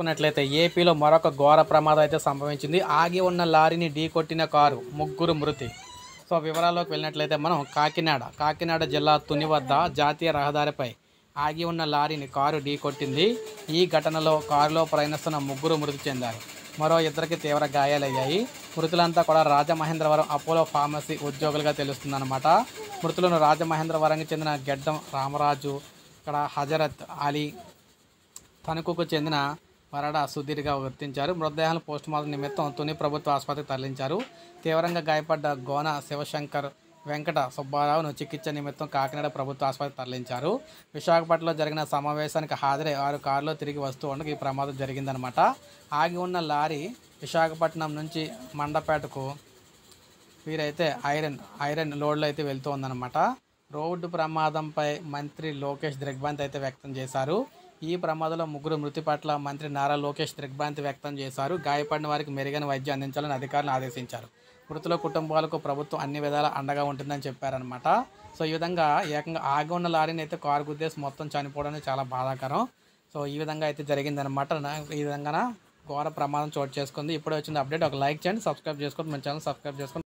చూసుకున్నట్లయితే ఏపీలో మరొక ఘోర ప్రమాదం అయితే సంభవించింది. ఆగి ఉన్న లారీని ఢీకొట్టిన కారు, ముగ్గురు మృతి. సో వివరాల్లోకి వెళ్ళినట్లయితే మనం కాకినాడ జిల్లా తుని వద్ద జాతీయ రహదారిపై ఆగి ఉన్న లారీని కారు ఢీకొట్టింది. ఈ ఘటనలో కారులో ప్రయాణిస్తున్న ముగ్గురు మృతి చెందారు. మరో ఇద్దరికి తీవ్ర గాయాలయ్యాయి. మృతులంతా కూడా రాజమహేంద్రవరం అపోలో ఫార్మసీ ఉద్యోగులుగా తెలుస్తుందన్నమాట. మృతులను రాజమహేంద్రవరంకి చెందిన గెడ్డం రామరాజు, ఇక్కడ హజరత్ అలీ, తణుకుకు చెందిన వరడ సుధీర్గా గుర్తించారు. మృతదేహాలను పోస్టుమార్టం నిమిత్తం తుని ప్రభుత్వ ఆసుపత్రికి తరలించారు. తీవ్రంగా గాయపడ్డ గోన శివశంకర్, వెంకట సుబ్బారావును చికిత్స నిమిత్తం కాకినాడ ప్రభుత్వ ఆసుపత్రికి తరలించారు. విశాఖపట్నంలో జరిగిన సమావేశానికి హాజరై 6 కారులో తిరిగి వస్తూ ఉండగా ఈ ప్రమాదం జరిగిందనమాట. ఆగి ఉన్న లారీ విశాఖపట్నం నుంచి మండపేటకు వీరైతే ఐరన్ లోడ్లో అయితే వెళ్తూ ఉందన్నమాట. రోడ్డు ప్రమాదంపై మంత్రి లోకేష్ దిగ్భ్రాంతి అయితే వ్యక్తం చేశారు. ఈ ప్రమాదంలో ముగ్గురు మృతి పట్ల మంత్రి నారా లోకేష్ దిగ్భ్రాంతి వ్యక్తం చేశారు. గాయపడిన వారికి మెరుగైన వైద్యం అందించాలని అధికారులను ఆదేశించారు. మృతుల కుటుంబాలకు ప్రభుత్వం అన్ని విధాలా అండగా ఉంటుందని చెప్పారనమాట. సో ఈ విధంగా ఏకంగా ఆగి ఉన్న లారీని అయితే కారు గుద్దేసి మొత్తం చనిపోవడం చాలా బాధాకరం. సో ఈ విధంగా అయితే జరిగిందనమాట. ఈ విధంగా ఘోర ప్రమాదం చోటు చేసుకుంది. ఇప్పుడే వచ్చిన అప్డేట్ ఒక లైక్ చేయండి, సబ్స్క్రైబ్ చేసుకోండి, మన ఛానల్ సబ్స్క్రైబ్ చేసుకోండి.